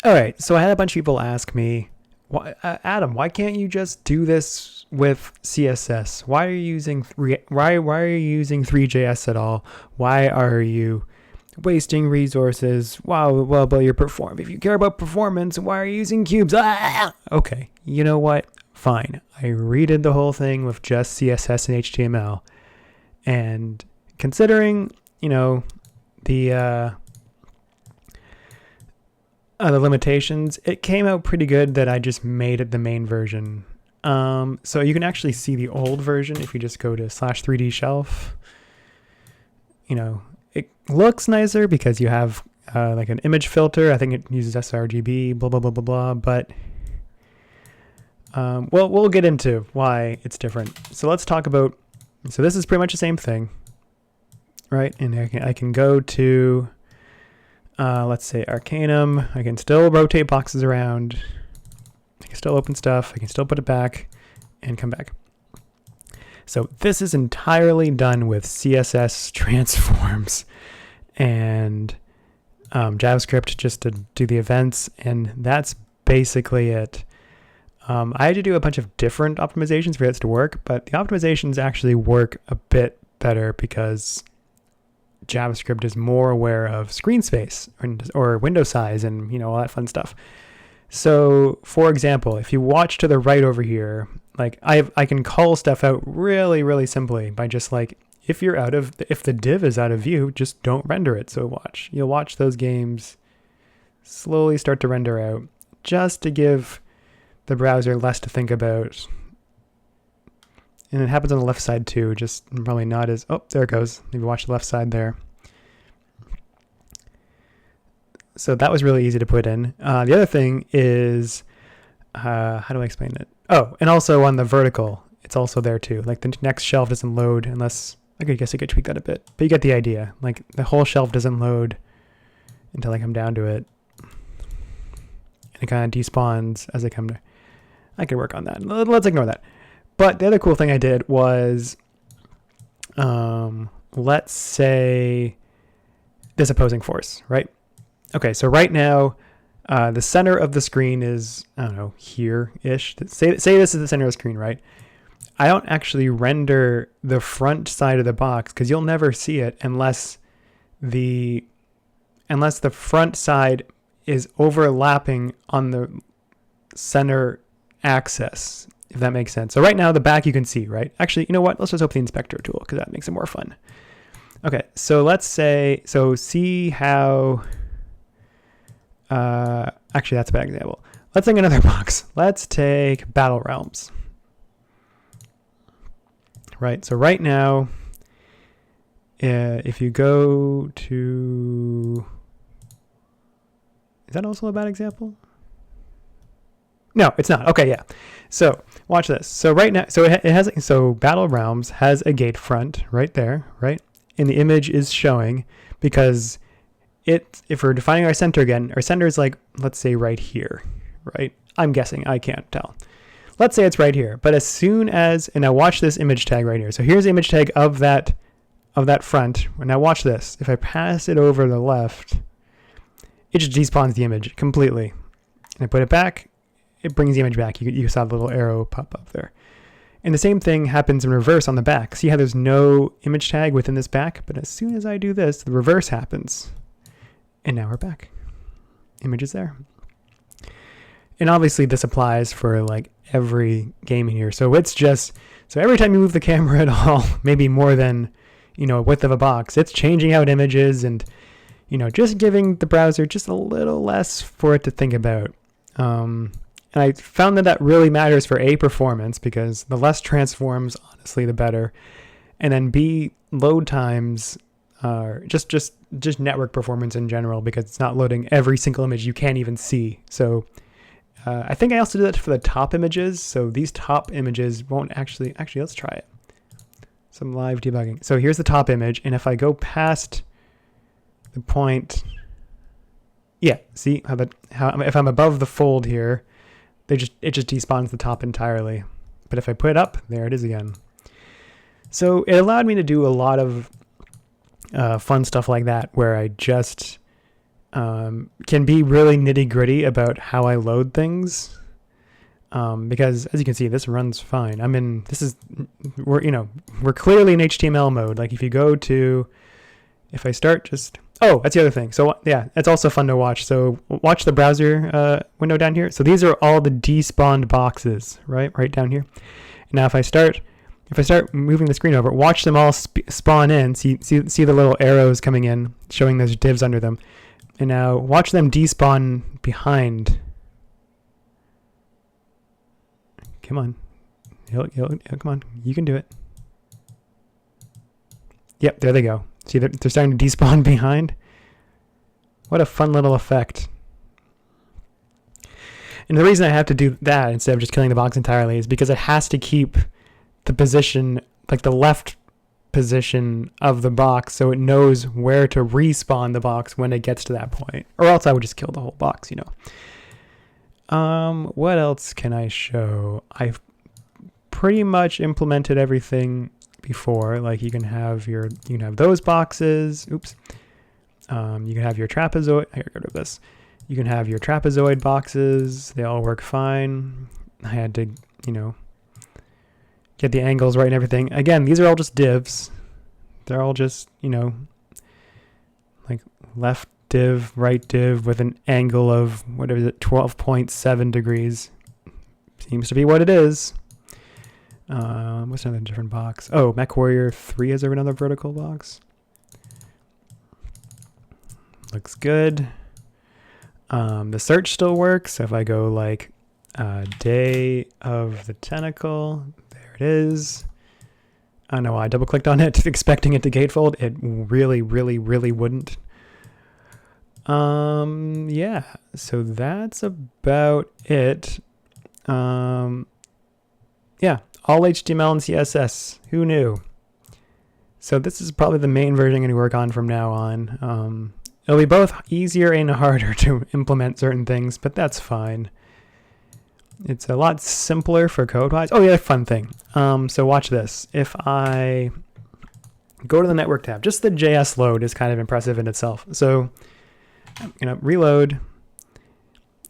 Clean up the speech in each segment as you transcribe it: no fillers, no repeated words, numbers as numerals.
All right, so I had a bunch of people ask me, Adam, why can't you just do this with CSS? Why are you using why are you using 3JS at all? Why are you wasting resources? Wow, well, but if you care about performance, why are you using cubes? Ah! Okay, you know what? Fine. I redid the whole thing with just CSS and HTML, and considering the limitations, it came out pretty good that I just made it the main version. So you can actually see the old version if you just go to /3D shelf. It looks nicer because you have like an image filter. I think it uses sRGB, blah, blah, blah, blah, blah. But well, we'll get into why it's different. So let's talk about, so this is pretty much the same thing, right? And I can go to, let's say Arcanum. I can still rotate boxes around. I can still open stuff. I can still put it back and come back. So this is entirely done with CSS transforms and JavaScript just to do the events. And that's basically it. I had to do a bunch of different optimizations for this to work, but the optimizations actually work a bit better because JavaScript is more aware of screen space or window size and all that fun stuff. So for example, if you watch to the right over here, like I can call stuff out really, really simply by just like, if the div is out of view, just don't render it. So you'll watch those games slowly start to render out just to give the browser less to think about. And it happens on the left side too, just probably not as, oh, there it goes. Maybe watch the left side there. So that was really easy to put in. The other thing is, how do I explain it? Oh, and also on the vertical, it's also there too. Like the next shelf doesn't load unless, I guess I could tweak that a bit, but you get the idea. Like the whole shelf doesn't load until I come down to it. And it kind of despawns as I come to, I could work on that. Let's ignore that. But the other cool thing I did was, let's say this opposing force, right? Okay, so right now, the center of the screen is, I don't know, here-ish. Say this is the center of the screen, right? I don't actually render the front side of the box because you'll never see it unless the front side is overlapping on the center axis, if that makes sense. So right now, the back you can see, right? Actually, you know what? Let's just open the inspector tool because that makes it more fun. Okay, so let's say, see how... actually, that's a bad example. Let's take another box. Let's take Battle Realms. Right, so right now, if you go to... Is that also a bad example? No, it's not. Okay, yeah. So watch this. So right now, so Battle Realms has a gate front right there, right? And the image is showing because if we're defining our center again, our center is like, let's say right here, right? I'm guessing, I can't tell. Let's say it's right here, but as soon as, and now watch this image tag right here. So here's the image tag of that front. And now watch this. If I pass it over to the left, it just despawns the image completely. And I put it back, it brings the image back. You saw the little arrow pop up there. And the same thing happens in reverse on the back. See how there's no image tag within this back? But as soon as I do this, the reverse happens. And now we're back. Image is there. And obviously this applies for like every game here. So it's just, so every time you move the camera at all, maybe more than, a width of a box, it's changing out images and, just giving the browser just a little less for it to think about. And I found that really matters for A, performance, because the less transforms, honestly, the better. And then B, load times, just network performance in general, because it's not loading every single image you can't even see. So I think I also did that for the top images. So these top images won't actually, let's try it. Some live debugging. So here's the top image. And if I go past the point, yeah, see how if I'm above the fold here, it just despawns the top entirely. But if I put it up, there it is again. So it allowed me to do a lot of fun stuff like that, where I just can be really nitty gritty about how I load things. Because as you can see, this runs fine. We're clearly in HTML mode. Like if you go to, if I start just, oh, that's the other thing. So yeah, it's also fun to watch. So watch the browser window down here. So these are all the despawned boxes, right down here. Now if I start moving the screen over, watch them all spawn in. See the little arrows coming in, showing those divs under them. And now watch them despawn behind. Come on. Come on. You can do it. Yep, there they go. See, they're starting to despawn behind. What a fun little effect. And the reason I have to do that instead of just killing the box entirely is because it has to keep the position, like the left position of the box, so it knows where to respawn the box when it gets to that point. Or else I would just kill the whole box, you know. What else can I show? I've pretty much implemented everything before. Like you can have those boxes. Oops. You can have your trapezoid. I gotta get rid of this. You can have your trapezoid boxes. They all work fine. I had to, get the angles right and everything. Again, these are all just divs. They're all just, like left div, right div with an angle of, what is it, 12.7 degrees. Seems to be what it is. What's another different box? Oh, MechWarrior 3 has another vertical box. Looks good. The search still works. So if I go like day of the tentacle, there it is. I don't know why I double clicked on it expecting it to gatefold. It really, really, really wouldn't. Yeah, so that's about it. Yeah, all HTML and CSS. Who knew? So this is probably the main version I'm going to work on from now on. It'll be both easier and harder to implement certain things, but that's fine. It's a lot simpler for code-wise. Oh yeah, fun thing. So watch this. If I go to the network tab, just the JS load is kind of impressive in itself. So I'm going to reload,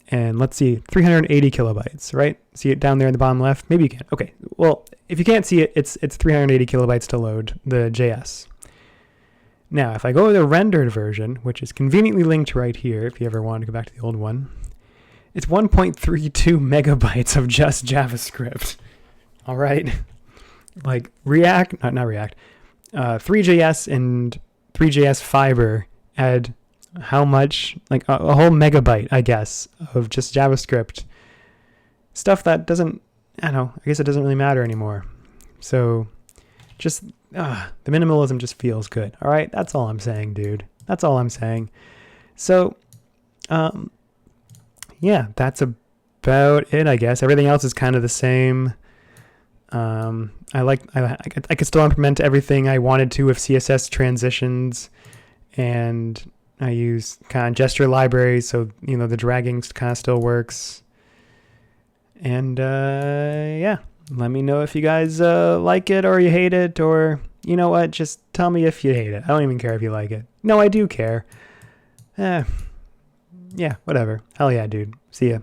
and let's see, 380 kilobytes, right? See it down there in the bottom left? Maybe you can. Okay, well, if you can't see it, it's 380 kilobytes to load the JS. Now, if I go to the rendered version, which is conveniently linked right here, if you ever want to go back to the old one, it's 1.32 megabytes of just JavaScript. All right. Like React, not React, 3JS and 3JS Fiber add how much? Like a whole megabyte, I guess, of just JavaScript. Stuff that doesn't, I don't know, I guess it doesn't really matter anymore. So just, the minimalism just feels good. All right. That's all I'm saying, dude. That's all I'm saying. So, yeah, that's about it, I guess. Everything else is kind of the same. I could still implement everything I wanted to with CSS transitions, and I use kind of gesture libraries, so the dragging kind of still works. And yeah, let me know if you guys like it or you hate it, or you know what, just tell me if you hate it. I don't even care if you like it. No, I do care. Yeah, whatever. Hell yeah, dude. See ya.